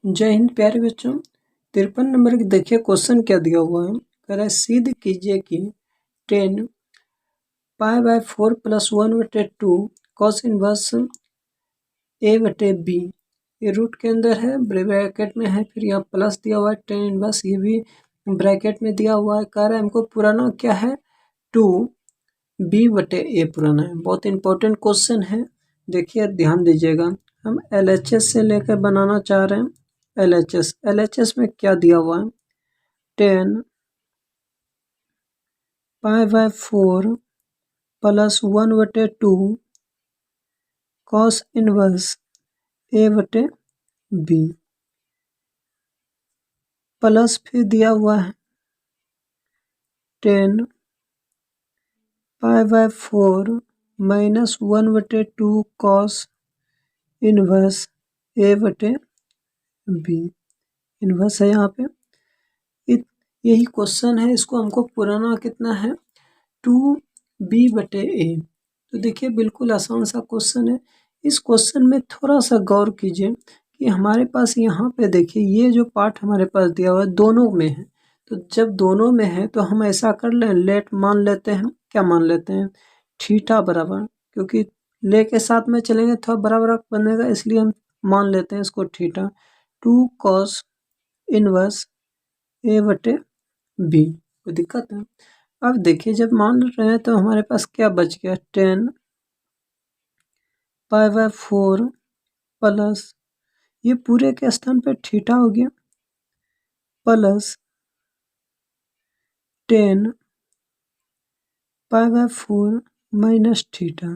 जय हिंद प्यारे बच्चों। 53 नंबर की देखिए क्वेश्चन क्या दिया हुआ है। कह रहा है सिद्ध कीजिए कि 10 π/4 + 1/2 cos इनवर्स a/b ये रूट के अंदर है, ब्रैकेट में है, फिर यहाँ प्लस दिया हुआ है 10 इनवर्स, ये भी ब्रैकेट में दिया हुआ है। कह रहा है हमको पुराना क्या है 2b/a पुराना है। बहुत इंपॉर्टेंट क्वेश्चन है, देखिए ध्यान दीजिएगा। हम LHS से लेकर बनाना चाह रहे हैं। LHS में क्या दिया हुआ है 10 π/4 + 1/2 cos इनवर्स a/b प्लस फिर दिया हुआ है 10 π/4 - 1/2 cos इनवर्स a/b इनवर्स है यहाँ पे। यही क्वेश्चन है, इसको हमको पुराना कितना है 2b/a। तो देखिए बिल्कुल आसान सा क्वेश्चन है। इस क्वेश्चन में थोड़ा सा गौर कीजिए कि हमारे पास यहाँ पे देखिए ये जो पार्ट हमारे पास दिया हुआ है दोनों में है। तो जब दोनों में है तो हम ऐसा कर लें, लेट मान लेते हैं, क्या मान लेते हैं थीटा बराबर, क्योंकि ले के साथ में चलेंगे थोड़ा बराबर बनेगा, इसलिए हम मान लेते हैं इसको थीटा 2 cos इनवर्स a/b। कोई दिक्कत है। अब देखिए जब मान रहे हैं तो हमारे पास क्या बच गया 10 π/4 प्लस ये पूरे के स्थान पे थीटा हो गया प्लस 10 π/4 माइनस थीटा।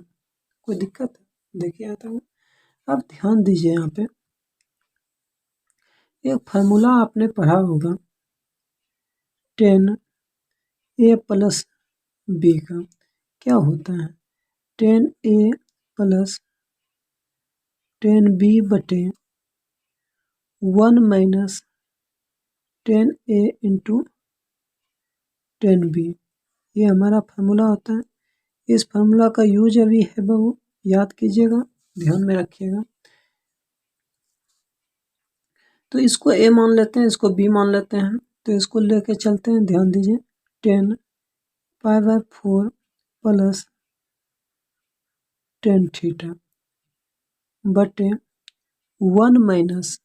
कोई दिक्कत है, देखिए आता हूँ। अब ध्यान दीजिए यहाँ पे एक फार्मूला आपने पढ़ा होगा 10a + b का क्या होता है 10a + 10b/1 - 10a × 10b ये हमारा फार्मूला होता है। इस फार्मूला का यूज अभी है बहु याद कीजिएगा, ध्यान में रखिएगा। तो इसको a मान लेते हैं, इसको b मान लेते हैं, तो इसको लेके चलते हैं। ध्यान दीजिए 10 π/4 प्लस 10 थीटा बटे 1 माइनस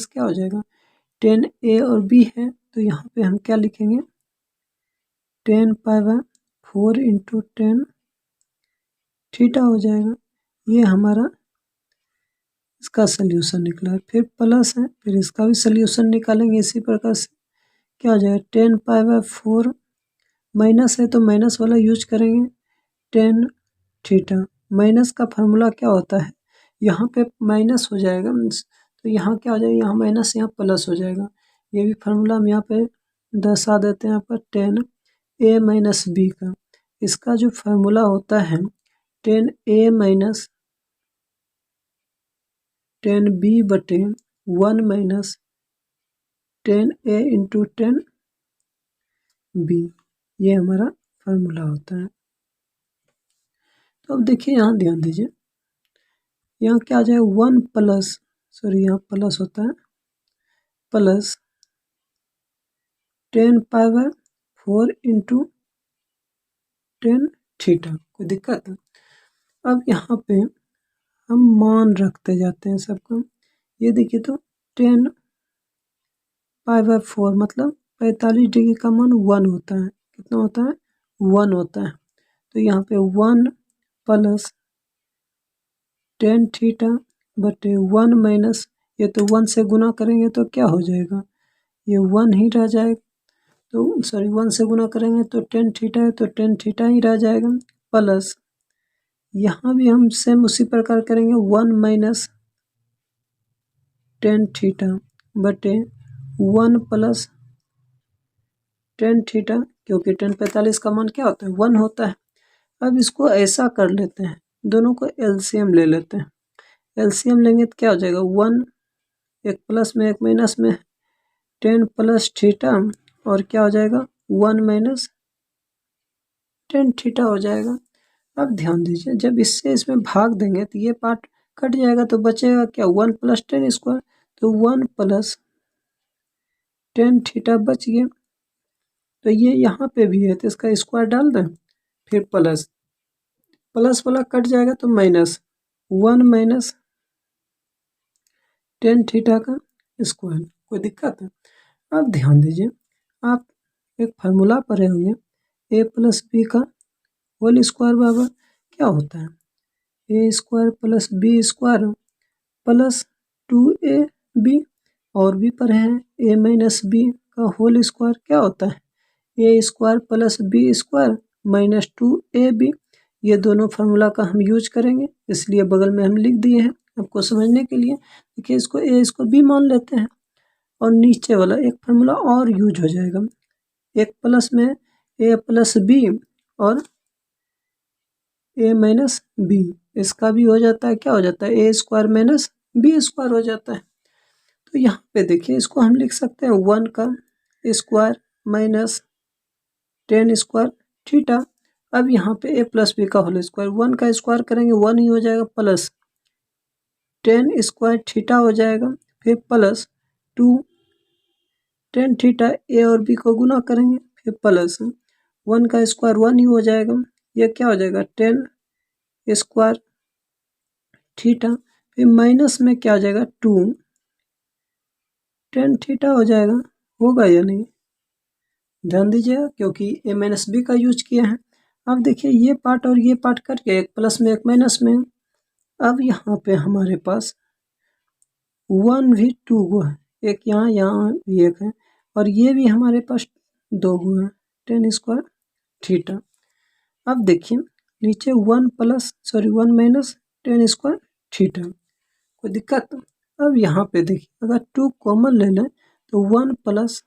क्या हो जाएगा 10a और b है, तो यहाँ पे हम क्या लिखेंगे 10 π/4 × 10 थीटा हो जाएगा। ये हमारा इसका सल्यूशन निकला है। फिर प्लस है, फिर इसका भी सल्यूशन निकालेंगे इसी प्रकार से। क्या हो जाएगा 10 π/4 माइनस है तो माइनस वाला यूज करेंगे 10 थीटा। माइनस का फार्मूला क्या होता है, यहाँ पे माइनस हो जाएगा, तो यहाँ क्या हो जाएगा, यहाँ माइनस यहाँ प्लस हो जाएगा। ये भी फार्मूला हम यहाँ पे दर्शा देते हैं यहाँ पर 10a - b का। इसका जो फार्मूला होता है 10a - 10b/1 - 10a × 10b ये हमारा फार्मूला होता है। तो अब देखिए यहाँ ध्यान दीजिए, यहाँ क्या आ जाएगा 1 प्लस, सॉरी यहाँ प्लस होता है, प्लस 10 π/4 × 10 थीटा। कोई दिक्कत है। अब यहाँ पे हम मान रखते जाते हैं सबका। ये देखिए तो 10 π/4 मतलब 45 डिग्री का मान 1 होता है। कितना होता है 1 होता है। तो यहाँ पे 1 प्लस 10 थीटा बटे 1 माइनस, ये तो 1 से गुना करेंगे तो क्या हो जाएगा, ये 1 ही रह जाएगा। तो सॉरी 1 से गुना करेंगे तो 10 थीटा है, तो 10 थीटा ही रह जाएगा। प्लस यहाँ भी हम सेम उसी प्रकार करेंगे 1 माइनस 10 थीटा बटे 1 प्लस 10 थीटा, क्योंकि 10 45 का मान क्या होता है 1 होता है। अब इसको ऐसा कर लेते हैं, दोनों को एलसीएम ले लेते हैं। एलसीएम लेंगे तो क्या हो जाएगा 1, एक प्लस में एक माइनस में 10 प्लस थीटा और क्या हो जाएगा 1 माइनस 10 थीटा हो जाएगा। अब ध्यान दीजिए जब इससे इसमें भाग देंगे तो ये पार्ट कट जाएगा, तो बचेगा क्या 1 + 10 स्क्वायर। तो 1 प्लस टेन थीटा बच गया। तो ये यहाँ पे भी है तो इसका स्क्वायर डाल दें, फिर प्लस प्लस वाला कट जाएगा तो माइनस 1 माइनस टेन थीटा का स्क्वायर। कोई दिक्कत है? अब ध्यान दीजिए, आप एक फार्मूला पढ़े होंगे, ए प्लस बी का होल स्क्वायर बराबर क्या होता है, a square plus b square plus 2ab। और भी पढ़े हैं, ए माइनस बी का होल स्क्वायर क्या होता है, a square plus b square minus 2ab। ये दोनों फार्मूला का हम यूज करेंगे, इसलिए बगल में हम लिख दिए हैं आपको समझने के लिए। देखिए इसको ए इसको बी मान लेते हैं और नीचे वाला एक फार्मूला और यूज हो जाएगा, एक प्लस में ए प्लस बी और ए माइनस बी, इसका भी हो जाता है, क्या हो जाता है, a square minus B square हो जाता है। तो यहाँ पे देखिए इसको हम लिख सकते हैं 1 का square minus ten square theta. अब यहाँ पे ए प्लस बी का होल स्क्वायर, 1 का स्क्वायर करेंगे 1 ही हो जाएगा, प्लस टेन स्क्वायर थीटा हो जाएगा, फिर प्लस 2 टेन थीटा, ए और बी को गुना करेंगे, फिर प्लस 1 का स्क्वायर 1 ही हो जाएगा, ये क्या हो जाएगा टेन स्क्वायर थीटा, फिर माइनस में क्या हो जाएगा 2 टेन थीटा हो जाएगा। होगा या नहीं, ध्यान दीजिएगा क्योंकि ए माइनस बी का यूज किया है। अब देखिए ये पार्ट और ये पार्ट कट गया, एक प्लस में एक माइनस में। अब यहाँ पे हमारे पास 1 भी 2 गो है, एक यहाँ भी एक है, और ये भी हमारे पास 2 गो है, टेन स्क्वायर थीटा। अब देखिए नीचे 1 माइनस टेन स्क्वायर थीटा, कोई दिक्कत? अब यहाँ पे देखिए अगर 2 कॉमन ले लें तो 1 प्लस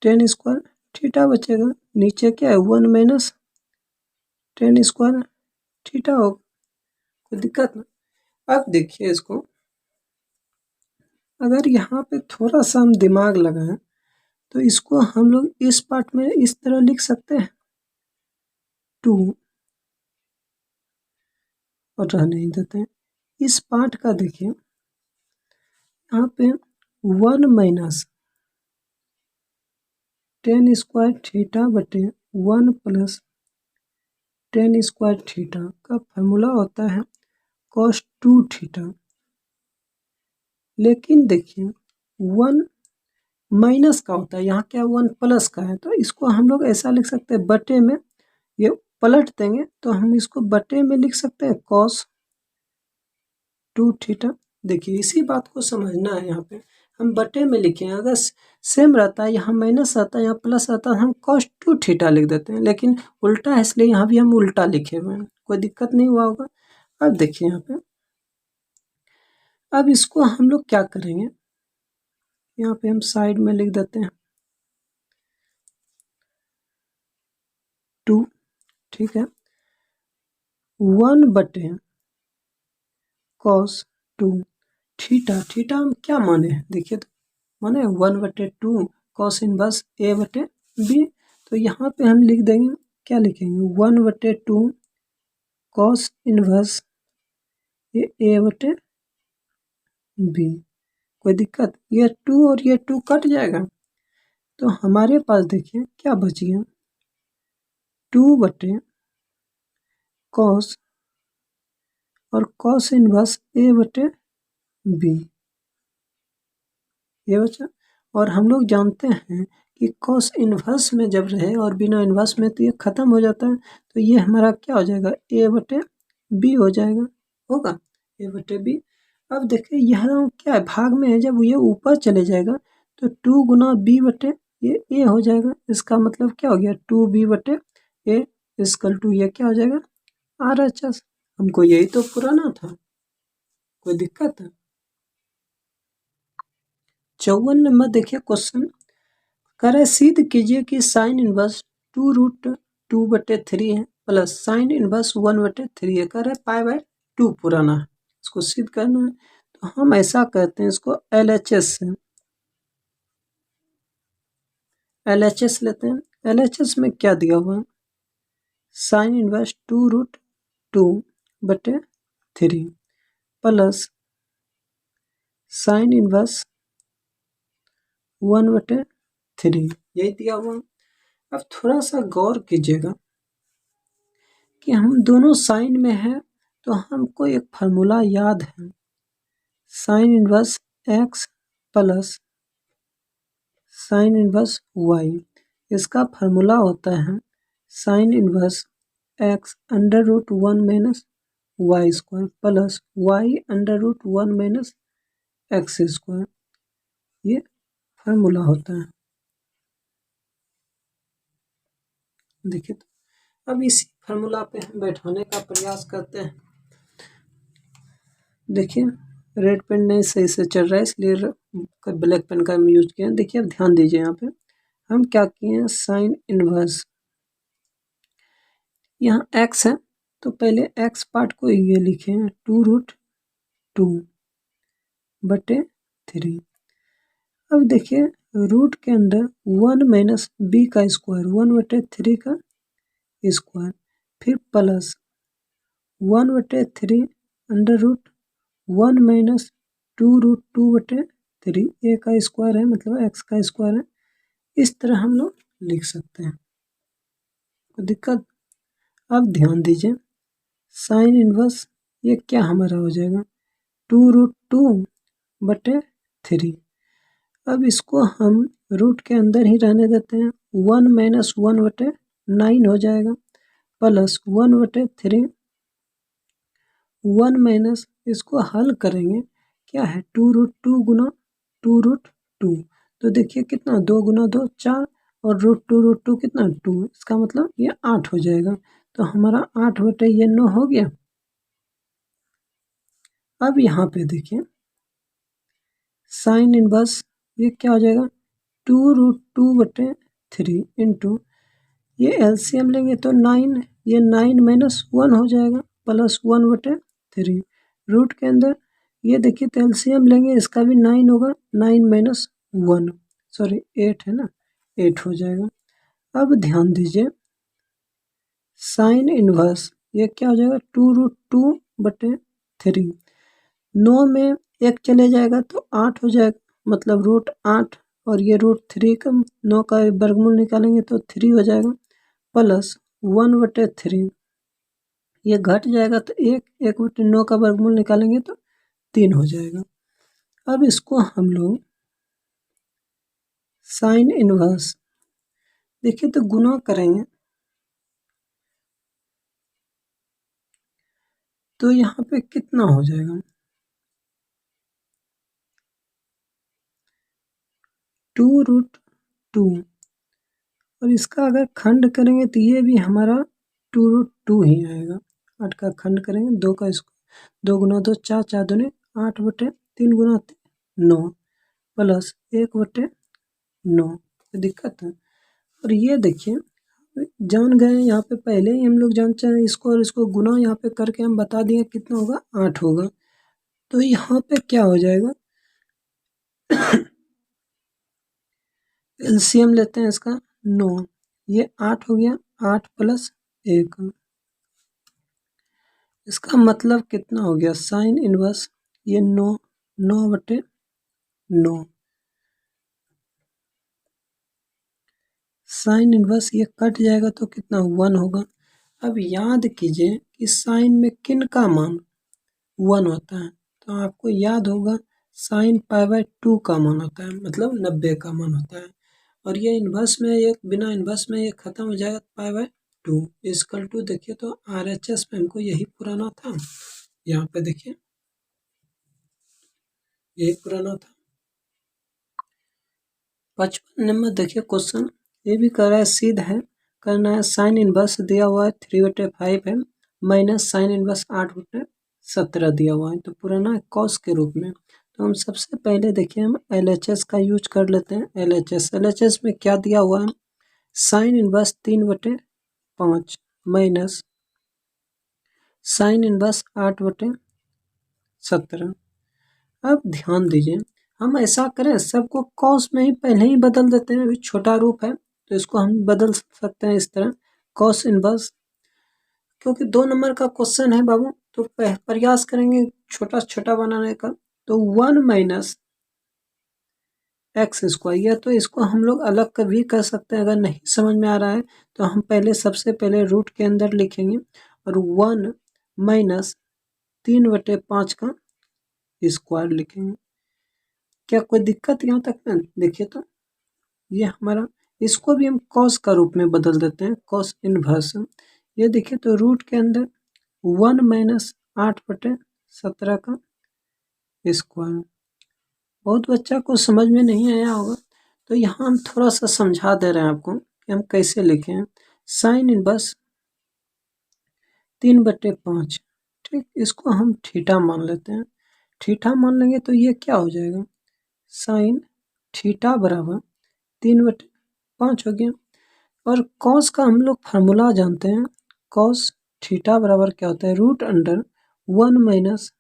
टेन स्क्वायर थीटा बचेगा, नीचे क्या है 1 माइनस टेन स्क्वायर थीटा होगा, कोई दिक्कत ना। अब देखिए इसको, अगर यहाँ पे थोड़ा सा हम दिमाग लगाएं तो इसको हम लोग इस पार्ट में इस तरह लिख सकते हैं 2, और रहने ही देते हैं। इस पार्ट का देखिए यहाँ पे 1 माइनस टेन स्क्वायर थीटा बटे 1 प्लस टेन स्क्वायर थीटा का फार्मूला होता है cos 2 थीटा। लेकिन देखिए 1 माइनस का होता है, यहाँ क्या 1 प्लस का है, तो इसको हम लोग ऐसा लिख सकते हैं बटे में, ये पलट देंगे तो हम इसको बटे में लिख सकते हैं cos 2 थीटा। देखिए इसी बात को समझना है, यहाँ पे हम बटे में लिखे हैं, अगर सेम रहता है यहाँ माइनस आता है यहाँ प्लस आता है हम cos 2 थीटा लिख देते हैं, लेकिन उल्टा है इसलिए यहाँ भी हम उल्टा लिखे हुए हैं, कोई दिक्कत नहीं हुआ होगा। अब देखिए यहाँ पे, अब इसको हम लोग क्या करेंगे, यहाँ पे हम साइड में लिख देते हैं 2, ठीक है, 1 बटे cos 2 थीटा, थीटा हम क्या माने हैं देखिए, तो माने 1 बटे 2 cos इनवर्स ए बटे बी। तो यहाँ पे हम लिख देंगे, क्या लिखेंगे 1 बटे 2 cos इनवर्स ये ए बटे बी। कोई दिक्कत? ये 2 और ये 2 कट जाएगा, तो हमारे पास देखिए क्या बच गया 2 बटे cos और cos इनवर्स ए बटे बी, ये बचा। और हम लोग जानते हैं कि cos इनवर्स में जब रहे और बिना इनवर्स में तो ये खत्म हो जाता है, तो ये हमारा क्या हो जाएगा ए बटे बी हो जाएगा, होगा ए बटे बी। अब देखिए यहाँ क्या है, भाग में है, जब ये ऊपर चले जाएगा तो 2 गुना बी बटे ये ए हो जाएगा, इसका मतलब क्या हो गया 2 बी बटे ए इक्वल टू ये क्या हो जाएगा RHS। हमको यही तो पुराना था, कोई दिक्कत है? 54 नंबर देखिए क्वेश्चन, करे सिद्ध कीजिए कि साइन इनवर्स 2√2/3 है प्लस साइन इनवर्स 1/3 है, करे पाई बाय 2 पुराना है, इसको सिद्ध करना है। तो हम ऐसा कहते हैं, इसको LHS से LHS लेते हैं। LHS में क्या दिया हुआ है, sine inverse 2√2/3 plus sine inverse 1/3 यही दिया हुआ। अब थोड़ा सा गौर कीजिएगा कि हम दोनों साइन में हैं तो हमको एक फार्मूला याद है, sine inverse x plus sine inverse y। इसका फार्मूला होता है sine inverse x under root 1 minus y square plus y under root 1 minus x square, ये फार्मूला होता है। देखिए तो अब इसी फार्मूला पे हम बैठाने का प्रयास करते हैं। देखिए रेड पेन नहीं सही से चल रहा है इसलिए ब्लैक पेन का हम यूज किए हैं। देखिए अब ध्यान दीजिए, यहाँ पे हम क्या किए हैं, साइन इनवर्स, यहाँ x है तो पहले x पार्ट को ये लिखे हैं 2√2/3। अब देखिए रूट के अंदर 1 माइनस b का स्क्वायर 1/3 का स्क्वायर, फिर plus 1/3 under root 1 minus 2√2/3, a का स्क्वायर है मतलब x का स्क्वायर है। इस तरह हम लोग लिख सकते हैं, कोई दिक्कत। अब ध्यान दीजिए साइन इनवर्स ये क्या हमारा हो जाएगा 2√2/3। अब इसको हम रूट के अंदर ही रहने देते हैं, 1 माइनस 1/9 हो जाएगा प्लस 1/3 1 माइनस, इसको हल करेंगे क्या है 2√2 गुना 2√2, तो देखिए कितना 2 गुना 2 4 और √2 कितना 2, इसका मतलब ये 8 हो जाएगा। तो हमारा 8/9 हो गया। अब यहाँ पे देखिए साइन इनवर्स ये क्या हो जाएगा 2√2/3 इंटू ये एलसीएम लेंगे तो 9, ये 9 माइनस 1 हो जाएगा प्लस 1/3 रूट के अंदर ये देखिए तो एलसीएम लेंगे इसका भी 9 होगा, 9 माइनस 1 सॉरी 8 है ना, 8 हो जाएगा। अब ध्यान दीजिए साइन इनवर्स ये क्या हो जाएगा 2√2/3, 9 में 1 चले जाएगा तो 8 हो जाएगा मतलब √8, और ये √3 का 9 का वर्गमूल निकालेंगे तो 3 हो जाएगा प्लस 1/3, ये घट जाएगा तो 1/9 का वर्गमूल निकालेंगे तो 3 हो जाएगा। अब इसको हम लोग साइन इनवर्स देखिए तो गुना करेंगे तो यहाँ पे कितना हो जाएगा 2√2, और इसका अगर खंड करेंगे तो ये भी हमारा 2√2 ही आएगा। 8 का खंड करेंगे 2 का इसको 2 गुना 2 4 4 दूनी 8/3 गुना 9 प्लस 1/9, दिक्कत है। और ये देखिए जान गए यहाँ पे पहले ही हम लोग जानते हैं इसको, और इसको गुना यहाँ पे करके हम बता दिए कितना होगा 8 होगा। तो यहाँ पे क्या हो जाएगा एलसीएम लेते हैं इसका 9, ये 8 हो गया, 8 प्लस 1, इसका मतलब कितना हो गया साइन इनवर्स ये 9 साइन इनवर्स ये कट जाएगा तो कितना 1 होगा। अब याद कीजिए कि साइन में किन का मान 1 होता है, तो आपको याद होगा साइन π/2 का मान होता है मतलब 90 का मान होता है, और ये इन्वर्स में एक बिना इन्वर्स में ये खत्म हो जाएगा π/2 इक्वल टू, देखिए तो RHS में हमको यही पुराना था, यहाँ पे देखिए यही पुराना था। 55 नंबर देखिए क्वेश्चन ये भी कर रहा है सीधा है, करना है साइन इनवर्स दिया हुआ है 3/5 है माइनस साइन इनवर्स 8/17 दिया हुआ है, तो पुराना कॉस के रूप में। तो हम सबसे पहले देखिए हम LHS का यूज कर लेते हैं। LHS में क्या दिया हुआ है sine inverse 3/5 minus sine inverse 8/17। अब ध्यान दीजिए हम ऐसा करें सबको कॉस में ही पहले ही बदल देते हैं, अभी छोटा रूप है तो इसको हम बदल सकते हैं इस तरह कॉस इनवर्स, क्योंकि 2 नंबर का क्वेश्चन है बाबू तो प्रयास करेंगे छोटा छोटा बनाने का। तो 1 माइनस एक्स स्क्वायर, या तो इसको हम लोग अलग भी कर सकते हैं। अगर नहीं समझ में आ रहा है तो हम सबसे पहले रूट के अंदर लिखेंगे और 1 माइनस 3/5 का स्क्वायर लिखेंगे। क्या कोई दिक्कत यहाँ तक में? देखिए तो ये हमारा, इसको भी हम कॉस का रूप में बदल देते हैं, कॉस इनवर्स। ये देखिए तो रूट के अंदर 1 माइनस 8/17 का स्क्वायर। बहुत बच्चा को समझ में नहीं आया होगा, तो यहाँ हम थोड़ा सा समझा दे रहे हैं आपको कि हम कैसे लिखें। साइन इनवर्स 3/5, ठीक, इसको हम थीटा मान लेते हैं। थीटा मान लेंगे तो ये क्या हो जाएगा, साइन थीटा बराबर 3/5 हो गया। और कॉस का हम लोग फार्मूला जानते हैं, कॉस थीटा बराबर क्या होता है, root under 1 minus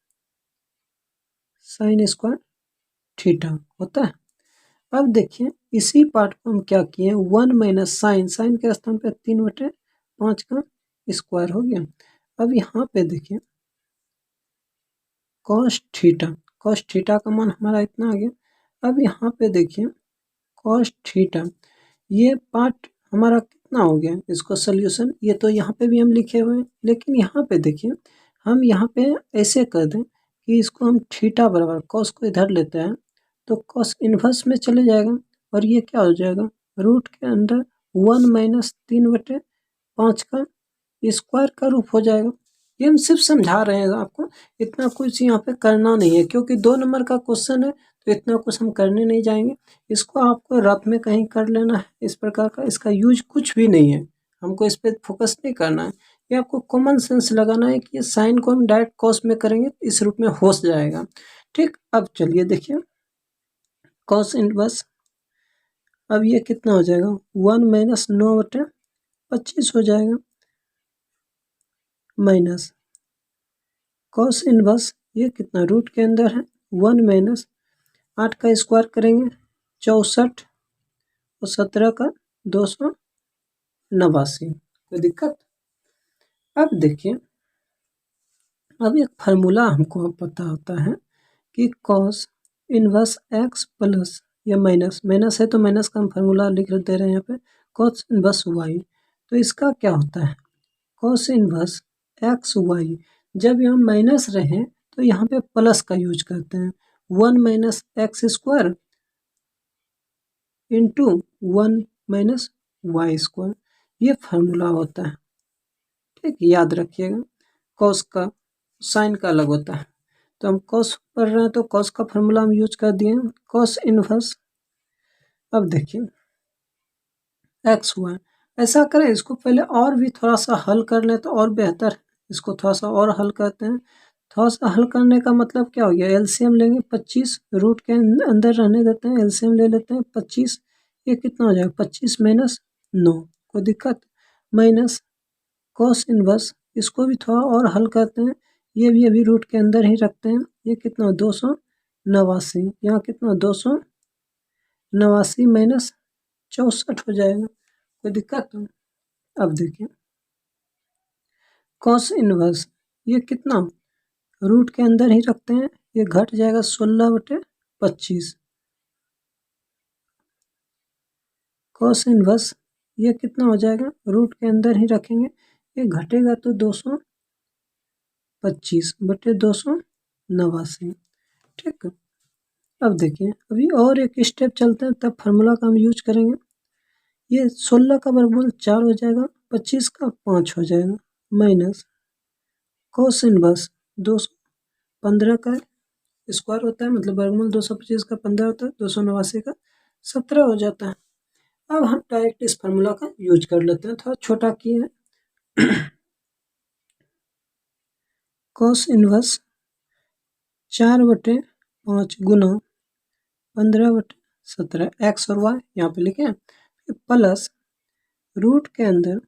sine square theta होता है। अब देखिए इसी पार्ट को हम क्या किए, 1 माइनस साइन के स्थान पे 3/5 का स्क्वायर हो गया। अब यहाँ पे देखिए कॉस थीटा का मान हमारा इतना आ गया। अब यहाँ पे देखिए कॉस थीटा, ये पार्ट हमारा कितना हो गया, इसको सोल्यूशन, ये तो यहाँ पे भी हम लिखे हुए हैं, लेकिन यहाँ पे देखिए हम यहाँ पे ऐसे कर दें कि इसको हम थीटा बराबर कॉस को इधर लेते हैं तो कॉस इन्वर्स में चले जाएगा और ये क्या हो जाएगा, रूट के अंदर 1 माइनस 3/5 का स्क्वायर का रूप हो जाएगा। ये हम सिर्फ समझा रहे हैं आपको, इतना कुछ यहाँ पे करना नहीं है, क्योंकि 2 नंबर का क्वेश्चन है तो इतना कुछ हम करने नहीं जाएंगे। इसको आपको रफ में कहीं कर लेना है इस प्रकार का, इसका यूज कुछ भी नहीं है, हमको इस पर फोकस नहीं करना है। ये आपको कॉमन सेंस लगाना है कि ये साइन को हम डायरेक्ट कॉस में करेंगे इस रूप में हो जाएगा। ठीक, अब चलिए देखिए कॉस इनवर्स, अब ये कितना हो जाएगा, 1 माइनस 9/25 हो जाएगा, माइनस कॉस इनवर्स ये कितना रूट के अंदर है 1 माइनस 8 का स्क्वायर करेंगे 64 और 17 का 289। कोई दिक्कत? अब देखिए अब एक फार्मूला हमको पता होता है कि कॉस इनवर्स एक्स प्लस, या माइनस है तो माइनस का हम फार्मूला लिख दे रहे हैं यहाँ पे, कॉस इनवर्स वाई। तो इसका क्या होता है, कॉस इनवर्स एक्स वाई, जब यहाँ माइनस रहे तो यहाँ पे प्लस का यूज करते हैं, 1 minus x square into 1 minus y square, ये फार्मूला होता है। ठीक, याद रखिएगा, कॉस का साइन का अलग होता है, तो हम कॉस पढ़ रहे हैं तो कॉस का फार्मूला हम यूज कर दिए, कॉस इनवर्स। अब देखिए एक्स वाई, ऐसा करें इसको पहले और भी थोड़ा सा हल कर लें तो और बेहतर है, इसको थोड़ा सा और हल करते हैं। थोड़ा सा हल करने का मतलब क्या हो गया, एलसीएम लेंगे 25, रूट के अंदर रहने देते हैं, एलसीएम ले लेते हैं 25, ये कितना हो जाएगा 25 माइनस 9, कोई दिक्कत, माइनस कॉस इनवर्स, इसको भी थोड़ा और हल करते हैं, ये भी अभी रूट के अंदर ही रखते हैं, ये कितना 289, यहाँ कितना 289 माइनस 64 हो जाएगा, कोई दिक्कत? अब देखिए कॉस इनवर्स ये कितना रूट के अंदर ही रखते हैं, ये घट जाएगा 16/25, कॉस इनवर्स ये कितना हो जाएगा, रूट के अंदर ही रखेंगे, ये घटेगा तो 225/289। ठीक, अब देखिए अभी और एक स्टेप चलते हैं तब फार्मूला का हम यूज करेंगे। ये 16 का वर्गमूल 4 हो जाएगा, 25 का 5 हो जाएगा, माइनस कॉस इनवर्स 215 का स्क्वायर होता है, मतलब वर्गमूल 225 का 15 होता है, 289 का 17 हो जाता है। अब हम डायरेक्ट इस फार्मूला का यूज कर लेते हैं, थोड़ा छोटा किए हैं, कॉस इनवर्स 4/5 गुना 15/17, एक्स और वाई यहाँ पे लिखे, प्लस रूट के अंदर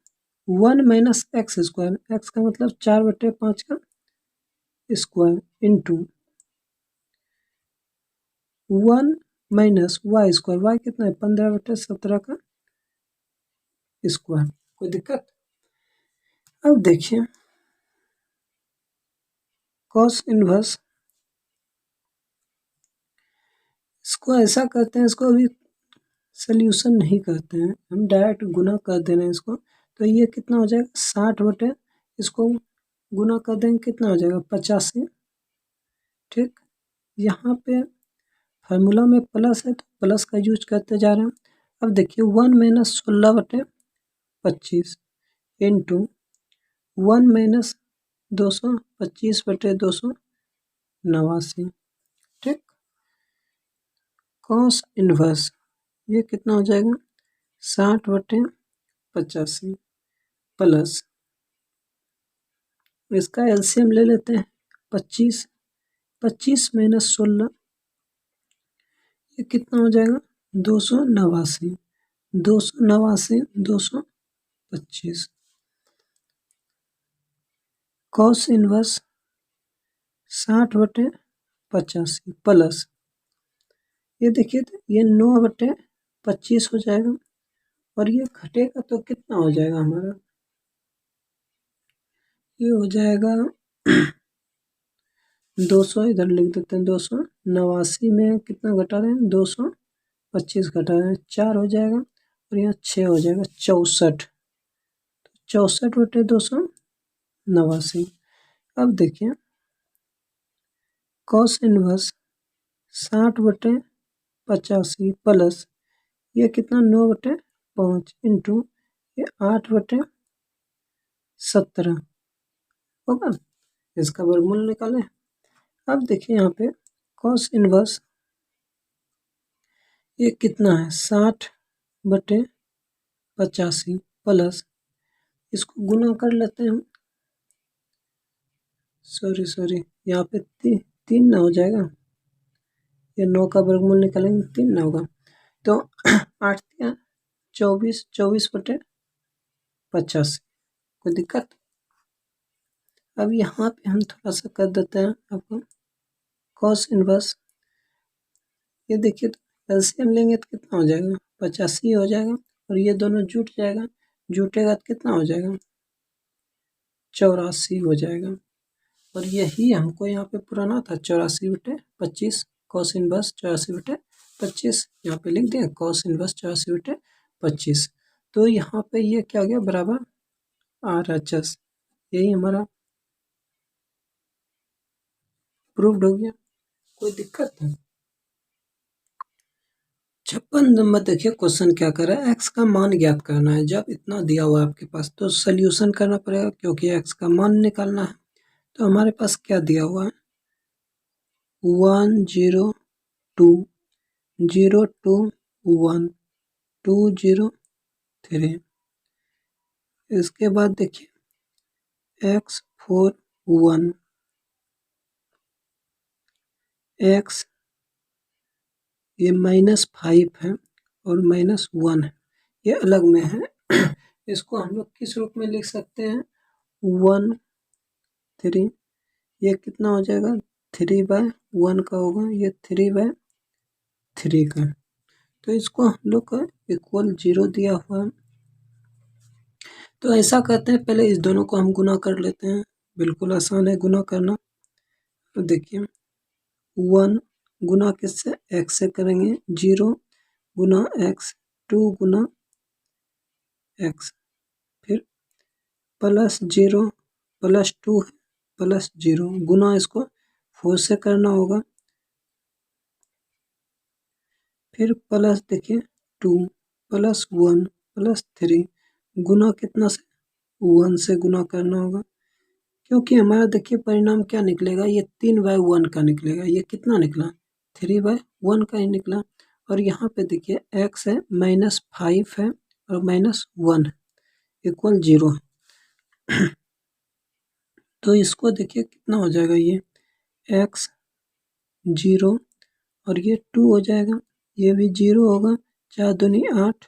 1 माइनस एक्स स्क्वायर, एक्स का मतलब 4/5 का square into 1 minus y square, y कितना है 15/17 का स्क्वायर, कोई दिक्कत? अब देखिए कॉस इनवर्स इसको ऐसा करते हैं, इसको अभी सोल्यूशन नहीं करते हैं, हम डायरेक्ट गुना कर दे रहे हैं इसको। तो ये कितना हो जाएगा 60 बटे, इसको गुना कर देंगे कितना हो जाएगा 85। ठीक, यहाँ पे फार्मूला में प्लस है तो प्लस का यूज करते जा रहे हैं। अब देखिए 1 माइनस 16 बटे 25 इंटू 1 माइनस 225 बटे 289। ठीक, कॉस इनवर्स ये कितना हो जाएगा 60 बटे 85 प्लस, इसका एलसीएम ले लेते हैं 25, 25 माइनस 16 ये कितना हो जाएगा 289, 289 225 कॉस इनवर्स 60 बटे 85 प्लस, ये देखिए तो ये 9 बटे 25 हो जाएगा और ये घटेगा तो कितना हो जाएगा हमारा, ये हो जाएगा 200, इधर लिख देते हैं 289 में कितना घटा रहे हैं 225 घटा रहे हैं, 4 हो जाएगा और यहाँ 6 हो जाएगा 64, 64 बटे 289। अब देखिए कॉस इनवर्स 60 बटे 85 प्लस ये कितना 9 बटे 5 इंटू ये 8 बटे 17 होगा, इसका वर्गमूल निकालें। अब देखिए यहाँ पे कॉस इनवर्स ये कितना है 60 बटे 85 प्लस, इसको गुना कर लेते हैं हम, सॉरी यहाँ पे 3 ना हो जाएगा, ये 9 का वर्गमूल निकालेंगे 3 ना होगा, तो 8 या 24, 24 बटे 85, कोई दिक्कत। अब यहाँ पे हम थोड़ा सा कर देते हैं आपको कॉस इनवर्स, ये देखिए तो एलसीएम लेंगे तो कितना हो जाएगा 85 हो जाएगा और ये दोनों जुट जाएगा, जुटेगा तो कितना हो जाएगा 84 हो जाएगा, और यही हमको यहाँ पे पुराना था 84 बटे 25 कॉस इनवर्स 84 बटे 25, यहाँ पे लिख दें कॉस इनवर्स 84 बटे 25, तो यहाँ पे ये क्या हो गया बराबर RHS, यही हमारा प्रूव्ड हो गया, कोई दिक्कत नहीं। 56 नंबर देखिए क्वेश्चन क्या कर रहा है, एक्स का मान ज्ञात करना है, जब इतना दिया हुआ है आपके पास तो सोल्यूशन करना पड़ेगा क्योंकि एक्स का मान निकालना है। तो हमारे पास क्या दिया हुआ है 1 0 2 0 2 1 2 0 3, इसके बाद देखिए x 4 1 x ये -5 है और -1 है, ये अलग में है इसको हम लोग किस रूप में लिख सकते हैं 1 3, ये कितना हो जाएगा 3/1 का होगा, ये 3/3 का, तो इसको हम लोग का इक्वल 0 दिया हुआ है। तो ऐसा करते हैं पहले इस दोनों को हम गुना कर लेते हैं, बिल्कुल आसान है गुना करना। तो देखिए 1 गुना किससे x से करेंगे 0 गुना x 2 गुना x, फिर प्लस 0 प्लस 2 प्लस 0 गुना इसको 4 से करना होगा, फिर प्लस देखिए 2 प्लस 1 प्लस 3 गुना कितना से 1 से गुना करना होगा, क्योंकि हमारा देखिए परिणाम क्या निकलेगा ये 3/1 का निकलेगा, ये कितना निकला 3/1 का ही निकला, और यहाँ पे देखिए x है -5 है और -1 है इक्वल 0 है तो इसको देखिए कितना हो जाएगा ये x 0 और ये 2 हो जाएगा, ये भी 0 होगा, 4 दूनी 8,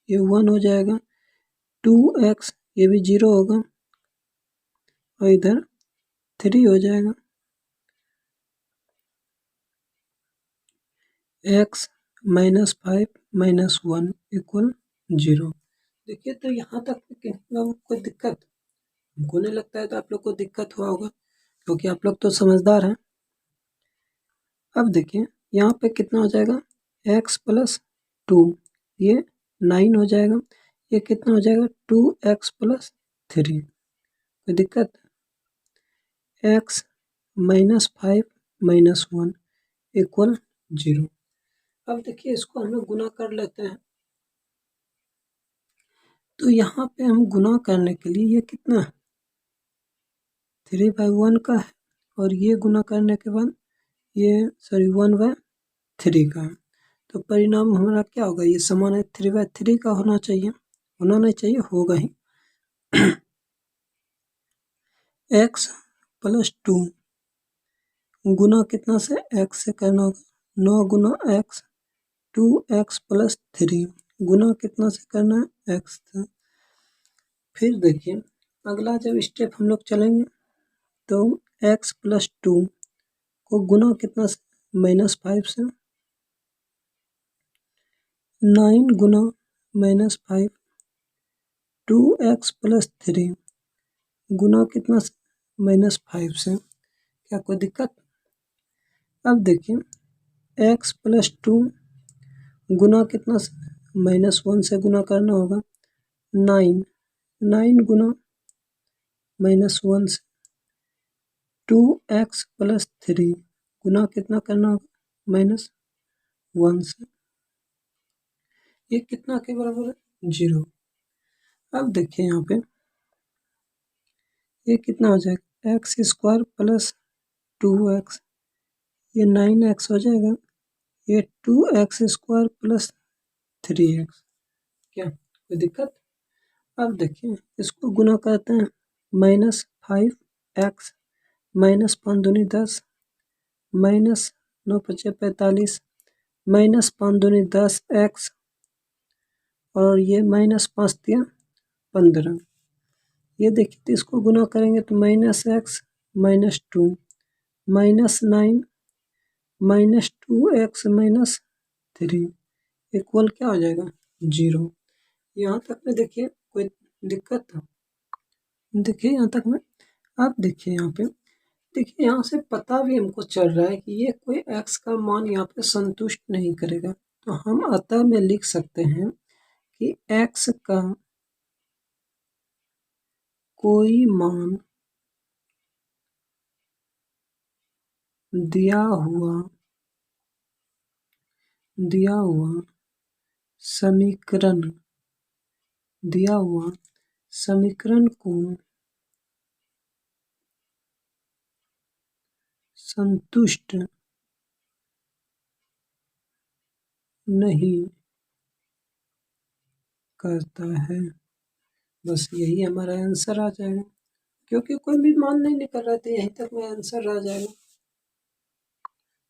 ये 1 हो जाएगा, 2x ये भी 0 होगा और इधर 3 हो जाएगा, x -5 -1 इक्वल 0। देखिए तो यहाँ तक कोई दिक्कत हमको नहीं लगता है, तो आप लोग को दिक्कत हुआ होगा क्योंकि आप लोग तो समझदार हैं। अब देखिए यहाँ पे कितना हो जाएगा x प्लस 2, ये 9 हो जाएगा। ये कितना हो जाएगा 2x प्लस 3, कोई दिक्कत? x minus 5 minus 1 equal 0। अब देखिए इसको हम लोग गुना कर लेते हैं। तो यहाँ पे हम गुना करने के लिए ये कितना 3/1 का है और ये गुना करने के बाद ये 1/3 का है। तो परिणाम हमारा क्या होगा, ये समान है 3/3 का होना चाहिए, होना नहीं चाहिए, होगा ही। x प्लस 2 गुना कितना से x से करना होगा, 9 गुना x 2x प्लस 3 गुना कितना से करना है x से। फिर देखिए अगला जब स्टेप हम लोग चलेंगे तो x प्लस 2 को गुना कितना से -5 से, 9 गुना -5 2x प्लस 3 गुना कितना से -5 से, क्या कोई दिक्कत? अब देखिए x प्लस 2 गुना कितना से -1 से गुना करना होगा, 9 गुना -1 से 2x प्लस 3 गुना कितना करना होगा -1 से, ये कितना के बराबर है 0। अब देखिए यहाँ पे ये कितना हो जाएगा एक्स स्क्वायर प्लस 2x, ये 9x हो जाएगा, ये 2x स्क्वायर प्लस 3x, क्या कोई दिक्कत? अब देखिए इसको गुना करते हैं, -5x -5 दूनी 10 -9 पचे 45 -5 दूनी 10x और ये -5 दिया 15। ये देखिए तो इसको गुना करेंगे तो -x -2 -9 -2x -3 इक्वल क्या हो जाएगा 0। यहाँ तक में देखिए कोई दिक्कत था? देखिए यहाँ तक में। अब देखिए यहाँ पे, देखिए यहाँ से पता भी हमको चल रहा है कि ये कोई x का मान यहाँ पे संतुष्ट नहीं करेगा। तो हम अतः में लिख सकते हैं कि x का कोई मान दिया हुआ समीकरण को संतुष्ट नहीं करता है। बस यही हमारा आंसर आ जाएगा, क्योंकि कोई भी मान नहीं निकल रहा था, यहीं तक में आंसर आ जाएगा।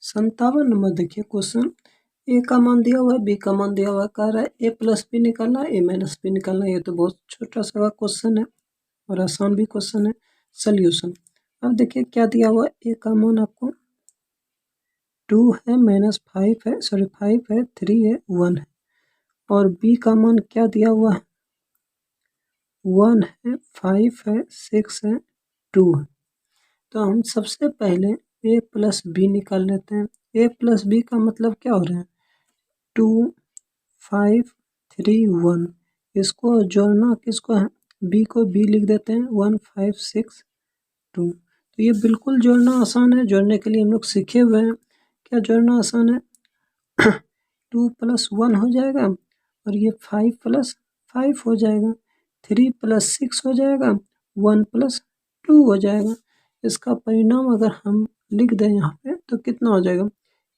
57 नंबर देखिए क्वेश्चन, ए का मान दिया हुआ है, बी का मान दिया हुआ है, कह रहा है ए प्लस बी निकालना है, ए माइनस बी निकालना है। ये तो बहुत छोटा सा क्वेश्चन है और आसान भी क्वेश्चन है। सोल्यूशन, अब देखिए क्या दिया हुआ है, ए का मान आपको 2 है, -5 है, 5 है, 3 है, 1 है, और बी का मान क्या दिया हुआ है 1 है, 5 है, 6 है, 2 है। तो हम सबसे पहले ए प्लस बी निकाल लेते हैं। ए प्लस बी का मतलब क्या हो रहा है 2 5 3 1, इसको जोड़ना किसको है, बी को बी लिख देते हैं 1 5 6 2। तो ये बिल्कुल जोड़ना आसान है, जोड़ने के लिए हम लोग सीखे हुए हैं। क्या जोड़ना आसान है 2 + 1 हो जाएगा और ये 5 + 5 हो जाएगा, 3 + 6 हो जाएगा, 1 + 2 हो जाएगा। इसका परिणाम अगर हम लिख दें यहाँ पे तो कितना हो जाएगा,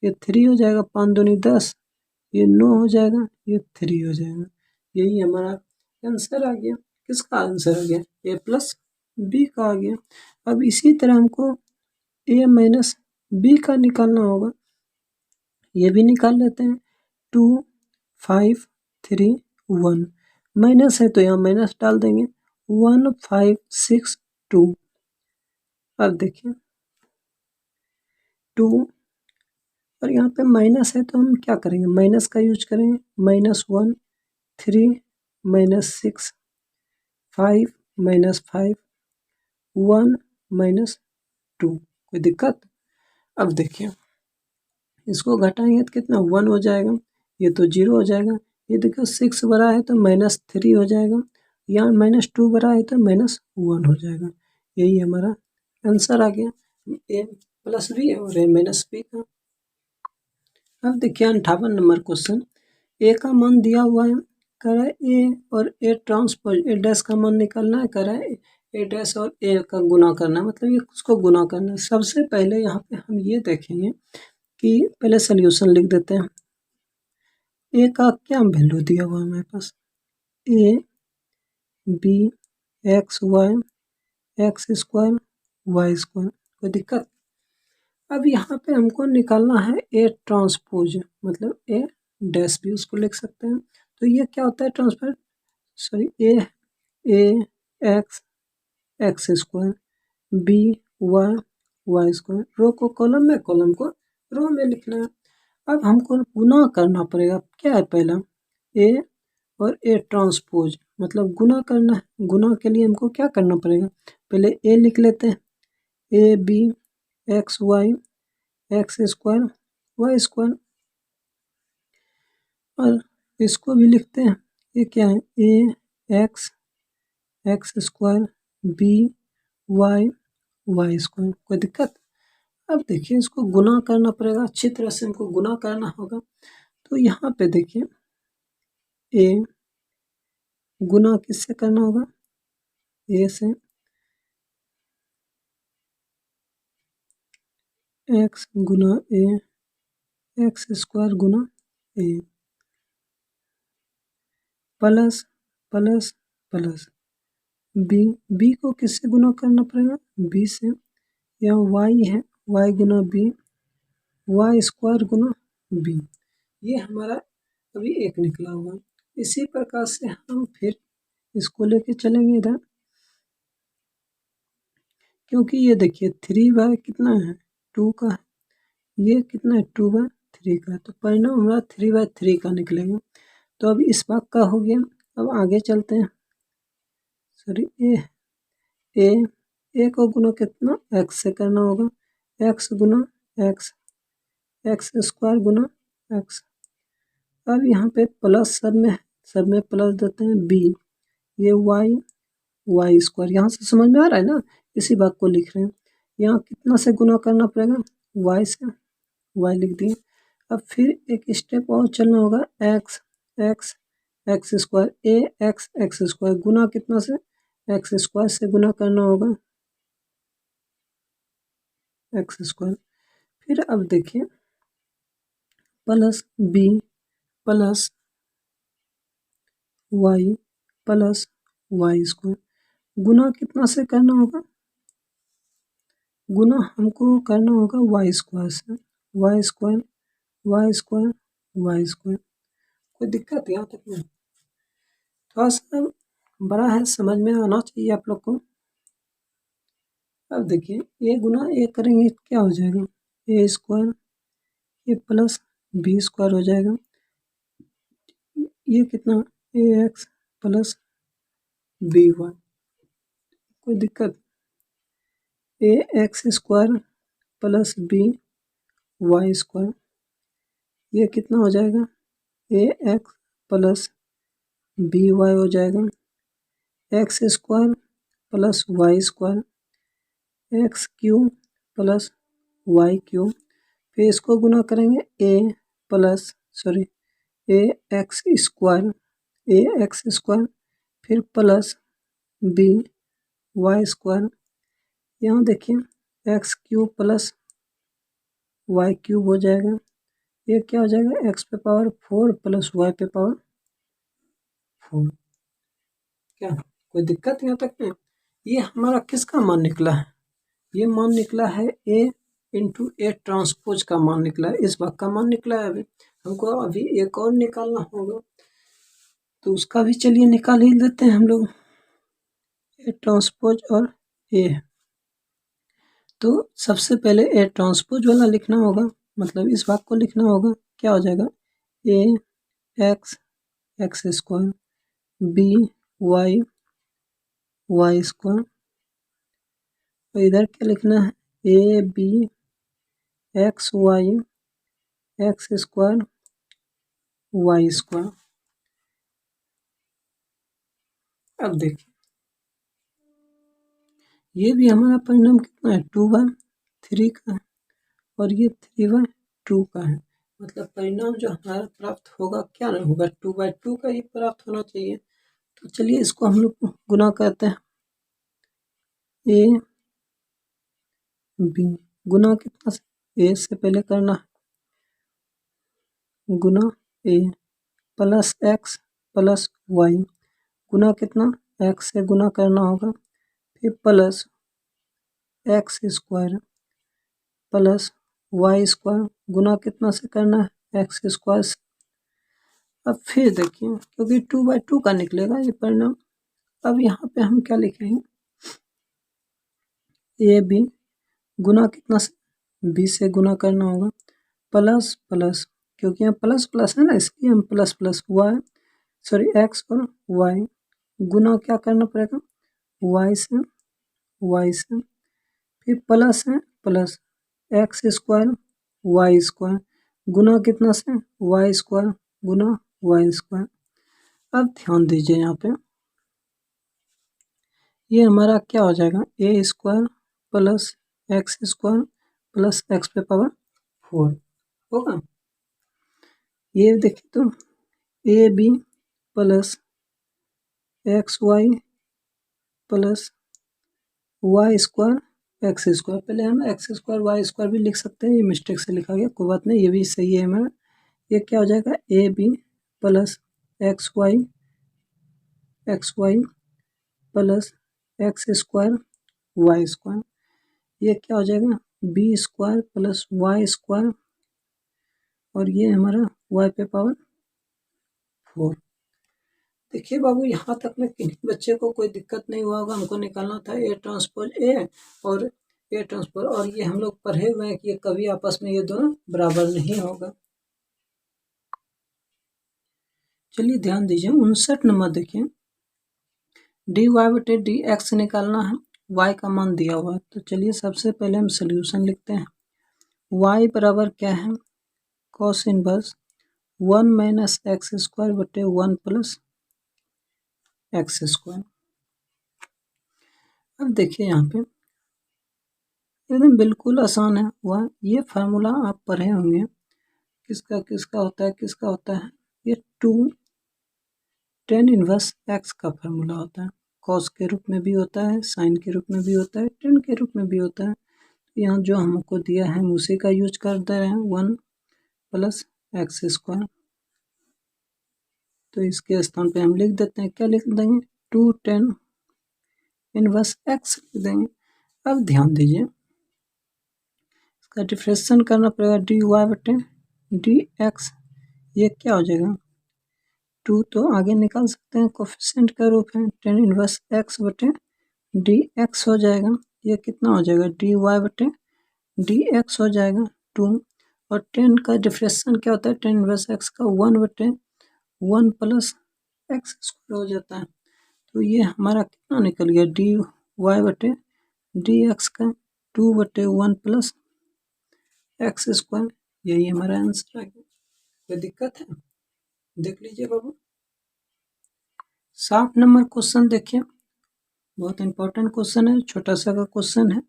ये 3 हो जाएगा, 5 दूनी 10, ये 9 हो जाएगा, ये 3 हो जाएगा। यही हमारा आंसर आ गया। किसका आंसर आ गया, ए प्लस बी का आ गया। अब इसी तरह हमको ए माइनस बी का निकालना होगा, ये भी निकाल लेते हैं। 2 5 3 1 माइनस है तो यहाँ माइनस डाल देंगे, 1 5 6 2। अब देखिए 2 और यहाँ पे माइनस है तो हम क्या करेंगे, माइनस का यूज करेंगे, -1 3 -6 5 -5 1 -2, कोई दिक्कत? अब देखिए इसको घटाएंगे तो कितना 1 हो जाएगा, ये तो 0 हो जाएगा। ये देखो 6 बड़ा है तो -3 हो जाएगा, यहाँ -2 बड़ा है तो -1 हो जाएगा। यही हमारा आंसर आ गया a + b और a - b का। अब देखिए 58 नंबर क्वेश्चन, ए का मान दिया हुआ है, कह रहा है ए और ए ट्रांसपोज ए डैश का मान निकालना है, कह रहा है ए डैश और ए का गुना करना है, मतलब ये उसको गुना करना है। सबसे पहले यहाँ पे हम ये देखेंगे कि पहले सोल्यूशन लिख देते हैं। ए का क्या वैल्यू दिया हुआ है हमारे पास, a b x y x square y square, कोई दिक्कत। अब यहाँ पे हमको निकालना है ए ट्रांसपोज, मतलब ए डैश भी उसको लिख सकते हैं। तो ये क्या होता है transfer, sorry a x x square, b y y square, row को कॉलम में, कॉलम को रो में लिखना है। अब हमको गुना करना पड़ेगा, क्या है पहला ए और ए ट्रांसपोज, मतलब गुना करना है। गुना के लिए हमको क्या करना पड़ेगा, पहले ए लिख लेते हैं, a b x y x square y square, और इसको भी लिखते हैं, ये क्या है a x x square b y y square, कोई दिक्कत। अब देखिए इसको गुना करना पड़ेगा, अच्छी तरह से हमको गुना करना होगा। तो यहाँ पे देखिए ए गुना किससे करना होगा, ए से, एक्स गुना ए एक्स स्क्वायर गुना a, plus plus plus b, b को किससे गुना करना पड़ेगा, बी से, यहाँ वाई है वाई गुना बी वाई स्क्वायर गुना बी, ये हमारा अभी एक निकला हुआ। इसी प्रकार से हम फिर इसको लेके चलेंगे इधर, क्योंकि ये देखिए 3/, कितना है 2 का है, ये कितना है 2/3 का है, तो परिणाम हमारा 3/3 का निकलेगा। तो अब इस भाग का हो गया। अब आगे चलते हैं, सॉरी ए ए को गुना कितना एक्स से करना होगा, एक्स गुना एक्स एक्स स्क्वायर गुना एक्स। अब यहाँ पे प्लस सब में प्लस देते हैं बी, ये वाई वाई स्क्वायर, यहाँ से समझ में आ रहा है ना, इसी बात को लिख रहे हैं। यहाँ कितना से गुना करना पड़ेगा, वाई से, वाई लिख दिए। अब फिर एक स्टेप और चलना होगा, x x x square a x x square गुना कितना से, एक्स स्क्वायर से गुना करना होगा एक्स स्क्वायर। फिर अब देखिए plus b plus y plus y square, गुना कितना से करना होगा, गुना हमको करना होगा वाई स्क्वायर से, y square y square y square, कोई दिक्कत यहाँ तक नहीं, थोड़ा सा बड़ा है, समझ में आना चाहिए आप लोग को। अब देखिए ए गुना ए करेंगे क्या हो जाएगा, ए स्क्वायर ये प्लस बी स्क्वायर हो जाएगा, ये कितना a x plus b y, कोई दिक्कत। A x square plus b y square, ये कितना हो जाएगा a x plus b y हो जाएगा, x square plus y square x cube plus y cube, फिर इसको गुना करेंगे a plus sorry a x square a x square फिर प्लस बी वाई स्क्वायर, यहाँ देखिए x cube plus y cube हो जाएगा, ये क्या हो जाएगा एक्स पे पावर 4 प्लस वाई पे पावर 4, क्या कोई दिक्कत यहाँ तक में। ये हमारा किसका मान निकला है, ये मान निकला है ए इंटू ए ट्रांसपोज का मान निकला है, इस भाग का मान निकला है। अभी हमको अभी एक और निकालना होगा, तो उसका भी चलिए निकाल ही लेते हैं हम लोग, ए ट्रांसपोज और ए। तो सबसे पहले ए ट्रांसपोज वाला लिखना होगा, मतलब इस भाग को लिखना होगा, क्या हो जाएगा a x x square b y y square, और इधर क्या लिखना है a b x y x square y square. अब देखिए ये भी हमारा परिणाम कितना है, 2/3 का है और ये 3/2 का है। मतलब परिणाम जो हमारा प्राप्त होगा क्या नहीं होगा, 2/2 का ही प्राप्त होना चाहिए। तो चलिए इसको हम लोग गुना करते हैं, ए बी गुना कितना से, ए से पहले करना है गुना a plus x plus y गुना कितना, एक्स से गुना करना होगा, फिर plus x square plus y square गुना कितना से करना है, एक्स स्क्वायर से। अब फिर देखिए क्योंकि 2/2 का निकलेगा ये परिणाम। अब यहाँ पे हम क्या लिखेंगे, ए बी गुना कितना से, बी से गुना करना होगा, प्लस प्लस क्योंकि यहाँ प्लस प्लस है ना इसलिए हम प्लस प्लस एक्स और वाई गुना क्या करना पड़ेगा, वाई से फिर प्लस है plus x square y square गुना कितना से, वाई स्क्वायर गुना वाई स्क्वायर। अब ध्यान दीजिए यहाँ पे ये हमारा क्या हो जाएगा, a square plus x square plus x पे पावर 4 होगा। ये देखिए तो a b plus x y plus y square x square, पहले हम एक्स स्क्वायर वाई स्क्वायर भी लिख सकते हैं, ये मिस्टेक से लिखा गया, कोई बात नहीं, ये भी सही है हमारा। ये क्या हो जाएगा, a b plus x y plus x square y square, ये क्या हो जाएगा, b square plus y square और ये हमारा वाई पे पावर 4। देखिए बाबू यहाँ तक में किन्हीं बच्चे को कोई दिक्कत नहीं हुआ होगा। हमको निकालना था ए ट्रांसपोज ए और ए ट्रांसपोज, और ये हम लोग पढ़े हुए हैं कि ये कभी आपस में ये दोनों बराबर नहीं होगा। चलिए ध्यान दीजिए 59 नंबर देखिए, डी वाई बटे डी एक्स निकालना है, वाई का मान दिया हुआ है। तो चलिए सबसे पहले हम सोल्यूशन लिखते हैं। वाई बराबर क्या है, cos inverse 1 minus x square बटे 1 प्लस एक्स स्क्वायर। अब देखिए यहाँ पे एकदम बिल्कुल आसान है, वह ये फार्मूला आप पढ़े होंगे, किसका किसका होता है, ये 2 tan इनवर्स एक्स का फार्मूला होता है, कॉस के रूप में भी होता है, साइन के रूप में भी होता है, tan के रूप में भी होता है। यहाँ जो हमको दिया है हम उसी का यूज कर दे रहे हैं, 1 प्लस एक्स स्क्वायर। तो इसके स्थान पे हम लिख देते हैं, क्या लिख देंगे, 2 tan इनवर्स एक्स लिख देंगे। अब ध्यान दीजिए इसका डिफ्रेंशिएशन करना पड़ेगा, डी वाई बटे डी एक्स, ये क्या हो जाएगा, 2 तो आगे निकाल सकते हैं, कोफिशिएंट का रूप है, tan इनवर्स एक्स बटे डी एक्स हो जाएगा। ये कितना हो जाएगा, डी वाई बटे डी एक्स हो जाएगा 2, और tan का डिफ्रेंशिएशन क्या होता है, tan इनवर्स एक्स का 1 बटे 1 प्लस एक्स स्क्वायर हो जाता है। तो ये हमारा कितना निकल गया, डी वाई बटे डी एक्स का 2 बटे 1 प्लस एक्स स्क्वायर, यही हमारा आंसर आ गया। कोई दिक्कत है, देख लीजिए बाबू। 60 नंबर क्वेश्चन देखिए, बहुत इंपॉर्टेंट क्वेश्चन है, छोटा सा का क्वेश्चन है।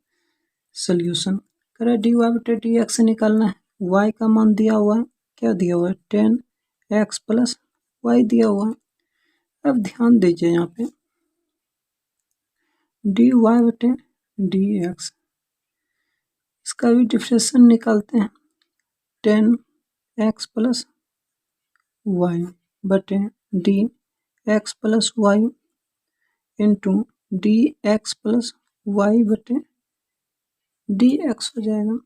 सोल्यूशन करें, डी वाई बटे डी एक्स निकालना है, वाई का मान दिया हुआ है, क्या दिया हुआ है, tan एक्स प्लस वाई दिया हुआ है। अब ध्यान दीजिए यहाँ पे डी वाई बटे डी एक्स, इसका भी डिफ्रेंशिएशन निकालते हैं, tan एक्स प्लस वाई बटे d x plus y into d x plus y बटे डी एक्स हो जाएगा।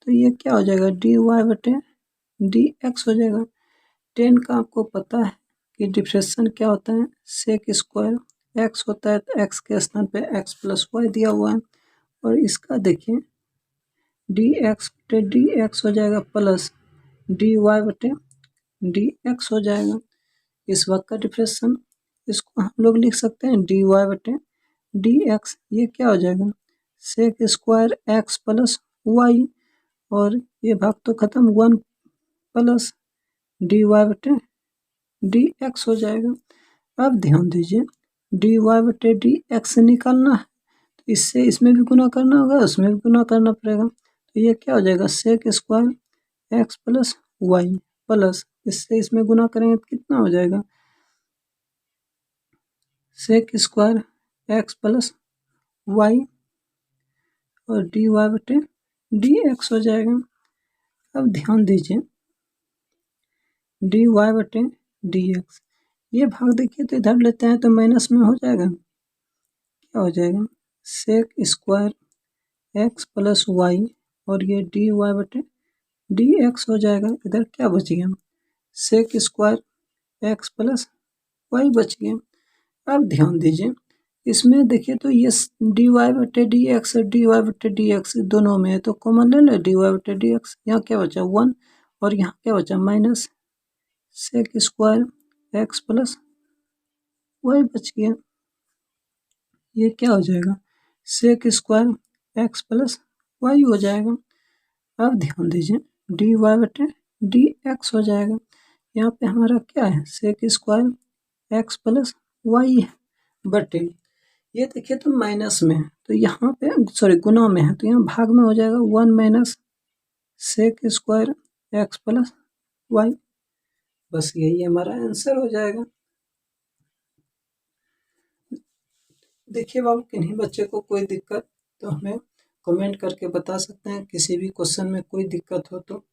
तो ये क्या हो जाएगा, डी वाई बटे डी एक्स हो जाएगा। tan का आपको पता है कि डिफ्रेंशिएशन क्या होता है, सेक स्क्वायर एक्स होता है, तो एक्स के स्थान पे एक्स प्लस वाई दिया हुआ है, और इसका देखिए डी एक्स बटे डी एक्स हो जाएगा प्लस डी वाई बटे डी एक्स हो जाएगा। इस वक्त का डिफ्रेंशिएशन इसको हम लोग लिख सकते हैं डी वाई बटे डी एक्स, ये क्या हो जाएगा, sec square x plus y, और ये भाग तो खत्म, 1 प्लस डी वाई बटे डी एक्स हो जाएगा। अब ध्यान दीजिए डी वाई बटे डी एक्स निकालना है तो इससे इसमें भी गुना करना होगा, उसमें भी गुना करना पड़ेगा। तो ये क्या हो जाएगा sec square x plus y plus इससे इसमें गुना करेंगे तो कितना हो जाएगा sec square x plus y और डी वाई बटे डी एक्स हो जाएगा। अब ध्यान दीजिए डी वाई बटे डी एक्स, ये भाग देखिए तो इधर लेते हैं तो माइनस में हो जाएगा, क्या हो जाएगा sec square x plus y और ये डी वाई बटे डी एक्स हो जाएगा। इधर क्या बच गया sec square x plus y बच गया। अब ध्यान दीजिए इसमें देखिए तो ये डी वाई बटे डी एक्स और डी वाई बटे डी एक्स दोनों में है तो कॉमन ले लो डी वाई बटे डी एक्स, यहाँ क्या बचा 1 और यहाँ क्या बचा minus sec square x plus y बच गया। ये क्या हो जाएगा sec square x plus y हो जाएगा। अब ध्यान दीजिए डी वाई बटे डी एक्स हो जाएगा। यहाँ पे हमारा क्या है sec square x plus y है बटे ये देखिए तो माइनस में है तो यहाँ पे सॉरी गुना में है तो यहाँ भाग में हो जाएगा 1 minus sec square x plus y. बस यही हमारा आंसर हो जाएगा। देखिए बाबू किन्हीं बच्चे को कोई दिक्कत तो हमें कमेंट करके बता सकते हैं, किसी भी क्वेश्चन में कोई दिक्कत हो तो।